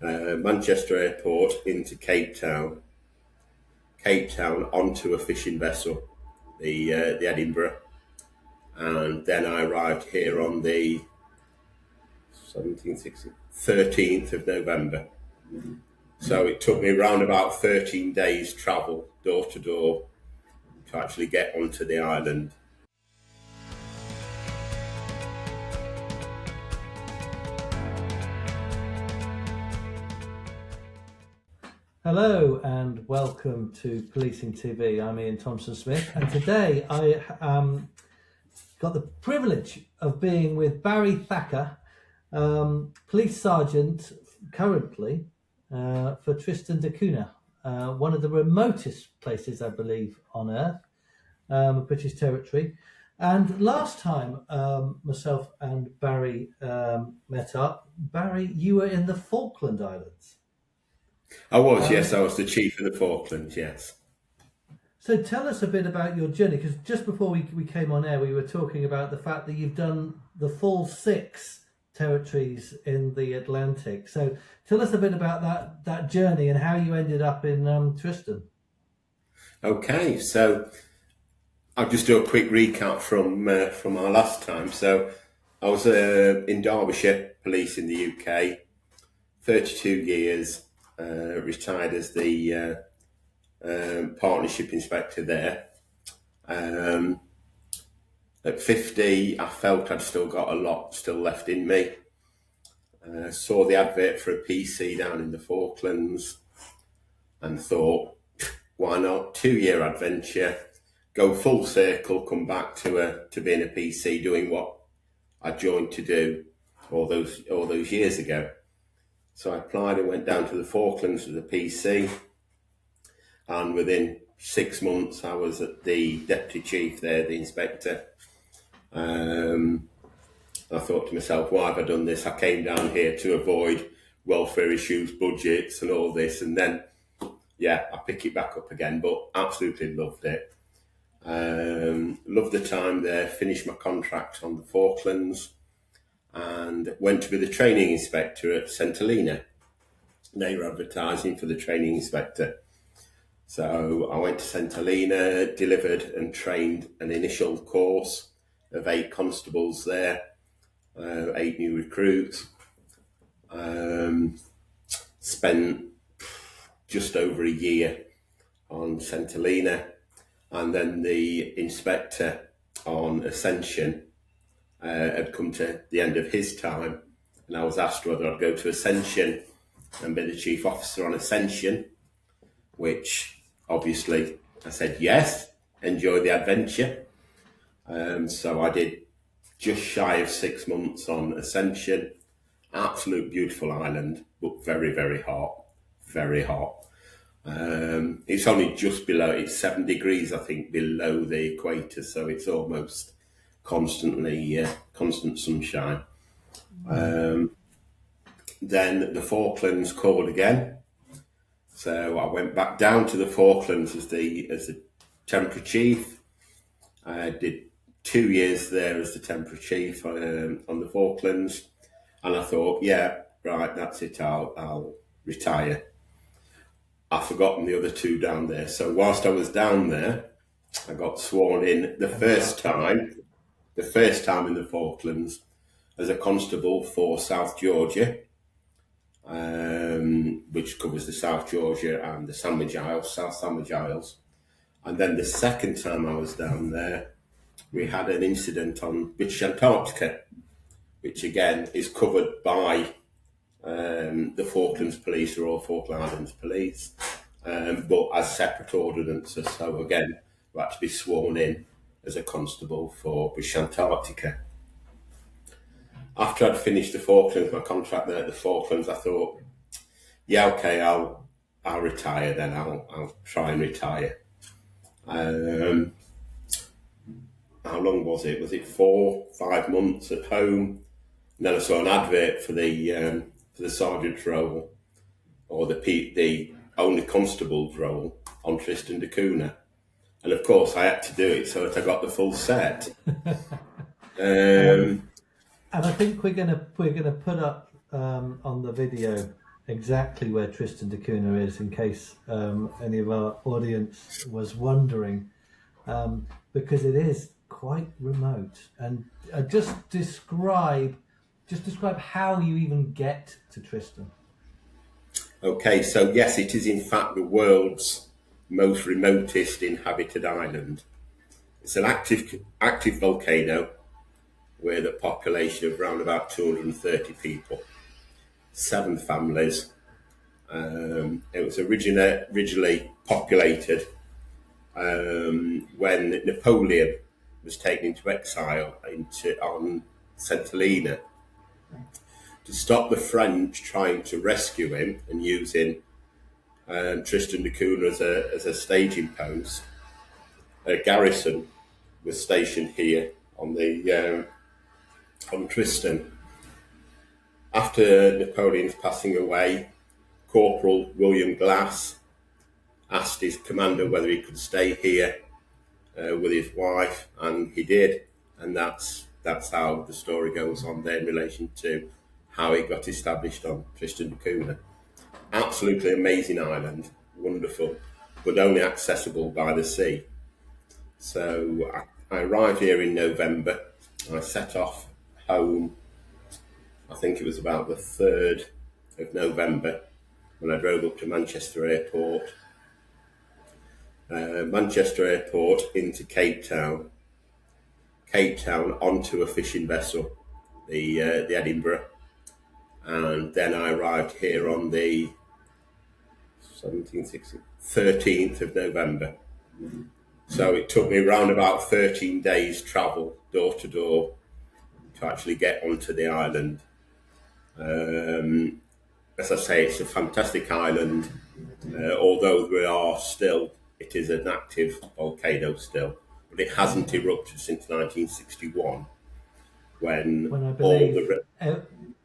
Manchester Airport into Cape Town onto a fishing vessel, the Edinburgh, and then I arrived here on the 13th of November. So it took me around about 13 days travel door to door to actually get onto the island. Hello and welcome to Policing TV. I'm Ian Thompson-Smith, and today I got the privilege of being with Barry Thacker, police sergeant currently for Tristan da Cunha, one of the remotest places, I believe, on Earth, British territory. And last time myself and Barry met up, Barry, you were in the Falkland Islands. I was, yes. I was the chief of the Falklands, yes. So tell us a bit about your journey, because just before we came on air, we were talking about the fact that you've done the full 6 territories in the Atlantic. So tell us a bit about that journey and how you ended up in Tristan. Okay, so I'll just do a quick recap from our last time. So I was in Derbyshire Police in the UK, 32 years. Retired as the partnership inspector there. At 50, I felt I'd still got a lot still left in me. Saw the advert for a PC down in the Falklands and thought, why not? 2-year adventure, go full circle, come back to being a PC, doing what I joined to do all those years ago. So I applied and went down to the Falklands with a PC, and within 6 months I was at the deputy chief there, the inspector. I thought to myself, why have I done this? I came down here to avoid welfare issues, budgets and all this, and then, I pick it back up again, but absolutely loved it. Loved the time there, finished my contract on the Falklands, and went to be the training inspector at Helena. They were advertising for the training inspector. So I went to Helena, delivered and trained an initial course of 8 constables there, 8 new recruits. Spent just over a year on Helena, and then the inspector on Ascension had come to the end of his time, and I was asked whether I'd go to Ascension and be the chief officer on Ascension, which obviously I said yes, enjoy the adventure. So I did just shy of 6 months on Ascension. Absolute beautiful island, but very, very hot, very hot. It's only just below, it's 7 degrees, I think, below the equator, so it's almost constant sunshine. Then the Falklands called again, so I went back down to the Falklands as the temporary chief. I did 2 years there as the temporary chief on the Falklands, and I thought, that's it, I'll retire. I've forgotten the other 2 down there. So whilst I was down there, I got sworn in the first time in the Falklands as a constable for South Georgia, which covers the South Georgia and the South Sandwich Isles. And then the second time I was down there, we had an incident on British Antarctica, which again is covered by the Falklands Police, or all Falkland Islands Police, but as separate ordinances. So again, we had to be sworn in as a constable for British Antarctica. After I'd finished the Falklands, my contract there at the Falklands, I thought, I'll retire then. I'll try and retire. How long was it? Was it 4-5 months at home? And then I saw an advert for the sergeant's role, or the only constable's role on Tristan da Cunha. And of course, I had to do it so that I got the full set. And I think we're gonna put up on the video exactly where Tristan da Cunha is, in case any of our audience was wondering, because it is quite remote. And just describe how you even get to Tristan. Okay, so yes, it is in fact the world's most remotest inhabited island. It's an active volcano with a population of around about 230 people, 7 families. It was originally populated when Napoleon was taken into exile on St Helena to stop the French trying to rescue him and using Tristan da Cunha as a staging post. A garrison was stationed here on Tristan. After Napoleon's passing away, Corporal William Glass asked his commander whether he could stay here with his wife, and he did. And that's how the story goes on there in relation to how it got established on Tristan da Cunha. Absolutely amazing island, wonderful, but only accessible by the sea. So I arrived here in November. I set off home, I think it was about the 3rd of November, when I drove up to Manchester Airport. Manchester Airport into Cape Town onto a fishing vessel, the Edinburgh, and then I arrived here on the 13th of November. So it took me around about 13 days travel door to door to actually get onto the island. As I say, it's a fantastic island, although it is an active volcano still, but it hasn't erupted since 1961, when I believe,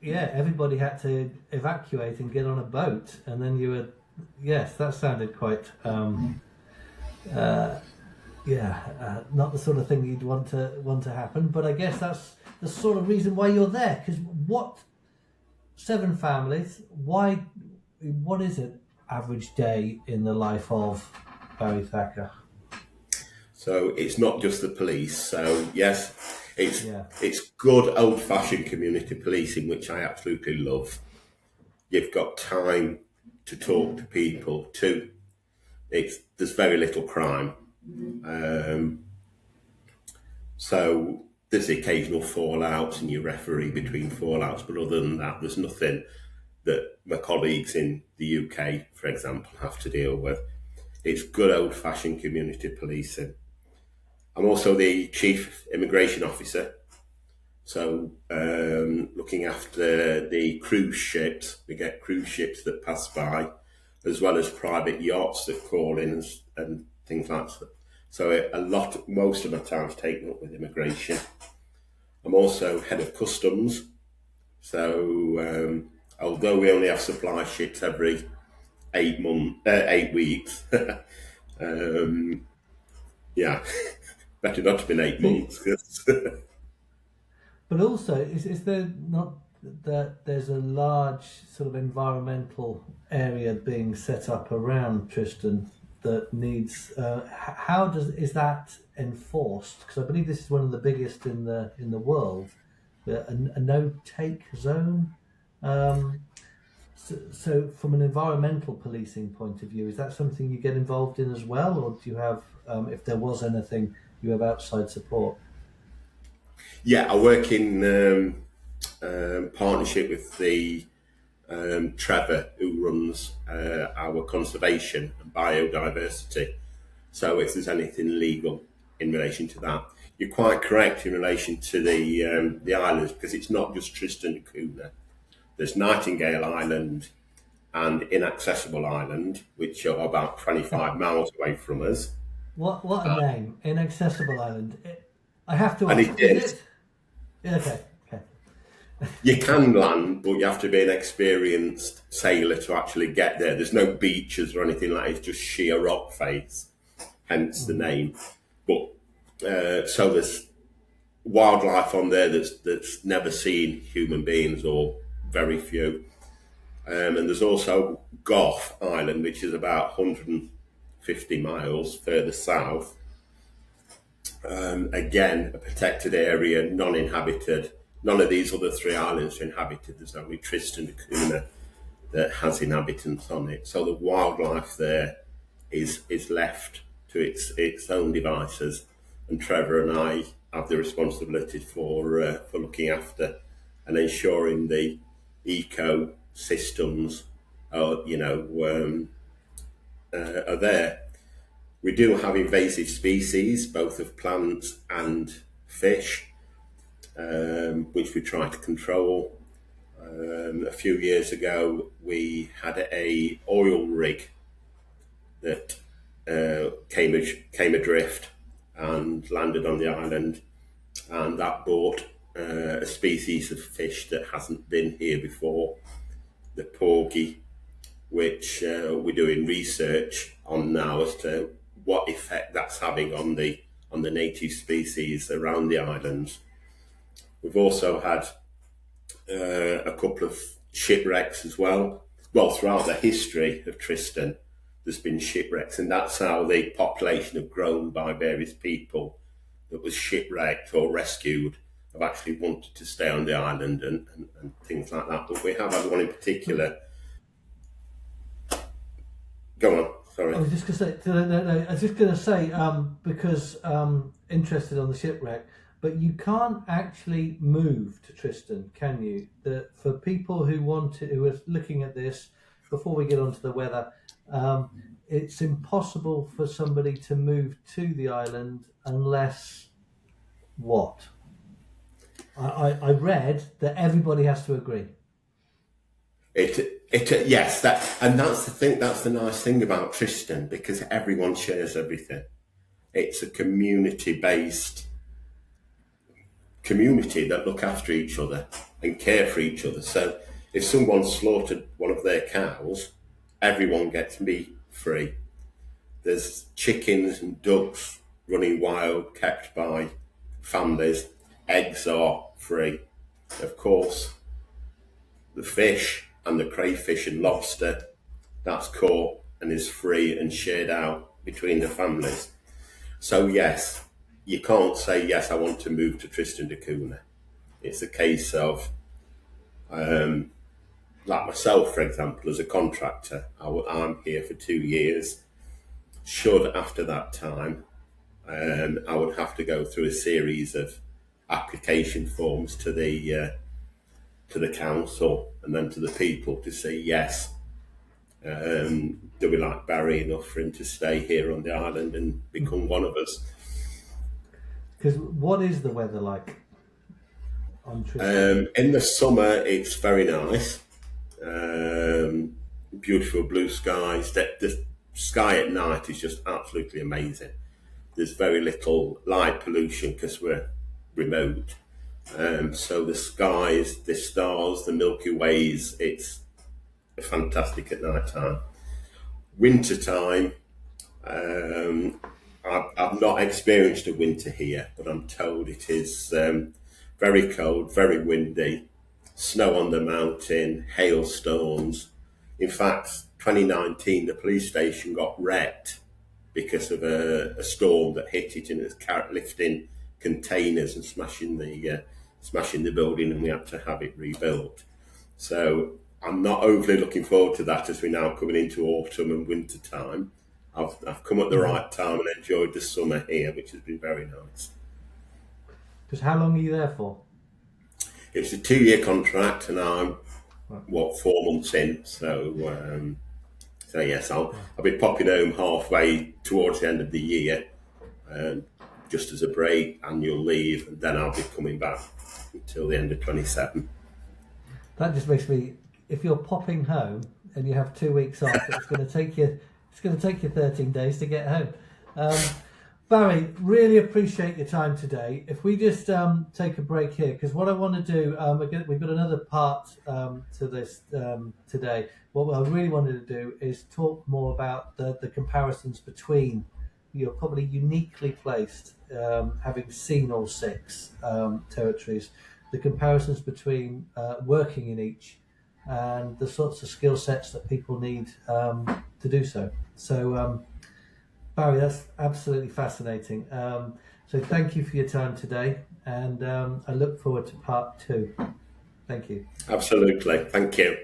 everybody had to evacuate and get on a boat, and then you were, yes, that sounded quite, not the sort of thing you'd want to happen. But I guess that's the sort of reason why you're there. Because 7 families? What is an average day in the life of Barry Thacker? So it's not just the police. So yes, it's good old-fashioned community policing, which I absolutely love. You've got time to talk to people. There's very little crime. So there's the occasional fallouts, and you referee between fallouts, but other than that, there's nothing that my colleagues in the UK, for example, have to deal with. It's good old-fashioned community policing. I'm also the chief immigration officer, so looking after the cruise ships. We get cruise ships that pass by, as well as private yachts that call in and things like that. So most of my time's taken up with immigration. I'm also head of customs. So although we only have supply ships every 8 weeks, better not to be 8 months. But also, is there not that there's a large sort of environmental area being set up around Tristan that needs? Is that enforced? Because I believe this is one of the biggest in the world, a no-take zone. So from an environmental policing point of view, is that something you get involved in as well, or do you have, if there was anything, you have outside support? Yeah, I work in partnership with the Trevor, who runs our conservation and biodiversity. So if there's anything legal in relation to that, you're quite correct in relation to the islands, because it's not just Tristan da Cunha. There's Nightingale Island and Inaccessible Island, which are about 25 miles away from us. What a name, Inaccessible Island. I have to ask, and is it? Yeah, okay. You can land, but you have to be an experienced sailor to actually get there. There's no beaches or anything like that. It's just sheer rock face, hence the name. But so there's wildlife on there that's never seen human beings, or very few. And there's also Gough Island, which is about 150 miles further south. Again, a protected area, non-inhabited. None of these other three islands are inhabited. There's only Tristan da Cunha that has inhabitants on it. So the wildlife there is left to its own devices. And Trevor and I have the responsibility for looking after and ensuring the ecosystems are there. We do have invasive species, both of plants and fish, which we try to control. A few years ago, we had a oil rig that came adrift and landed on the island, and that brought a species of fish that hasn't been here before, the porgy, which we're doing research on now as to what effect that's having on the native species around the islands. We've also had a couple of shipwrecks as well. Well, throughout the history of Tristan, there's been shipwrecks, and that's how the population have grown by various people that was shipwrecked or rescued have actually wanted to stay on the island and things like that. But we have had one in particular. Go on. Sorry. I was just going to say, no, I was just going to say, because interested on the shipwreck, but you can't actually move to Tristan, can you? For people who are looking at this, before we get onto the weather, it's impossible for somebody to move to the island unless what? I read that everybody has to agree. Yes, that's the thing. That's the nice thing about Tristan, because everyone shares everything. It's a community-based community that look after each other and care for each other. So if someone slaughtered one of their cows, everyone gets meat free. There's chickens and ducks running wild, kept by families. Eggs are free. Of course, the fish and the crayfish and lobster, that's caught and is free and shared out between the families. So yes, you can't say, yes, I want to move to Tristan da Cunha. It's a case of, like myself, for example, as a contractor, I'm here for 2 years. Should after that time, I would have to go through a series of application forms to the council and then to the people to say yes. Do we like Barry enough for him to stay here on the island and become one of us? Because what is the weather like on Tristan? In the summer, it's very nice. Beautiful blue skies. The sky at night is just absolutely amazing. There's very little light pollution because we're remote. So the skies, the stars, the Milky Ways, it's fantastic at night time. Winter time, I've not experienced a winter here, but I'm told it is very cold, very windy, snow on the mountain, hailstones. In fact, 2019, the police station got wrecked because of a storm that hit it and it was lifting containers and smashing the building, and we had to have it rebuilt. So I'm not overly looking forward to that as we're now coming into autumn and winter time. I've come at the right time and enjoyed the summer here, which has been very nice. Because how long are you there for? It's a 2-year contract, and I'm 4 months in. So yes, I'll be popping home halfway towards the end of the year, just as a break, annual leave, and then I'll be coming back until the end of 27. That just makes me. If you're popping home and you have 2 weeks off, it's going to take you 13 days to get home. Barry, really appreciate your time today. If we just take a break here, because what I want to do, we've got another part to this today. What I really wanted to do is talk more about the comparisons between, you're probably uniquely placed, having seen all 6 territories, the comparisons between working in each and the sorts of skill sets that people need to do so. So, Barry, that's absolutely fascinating. So thank you for your time today, and I look forward to part 2. Thank you. Absolutely. Thank you.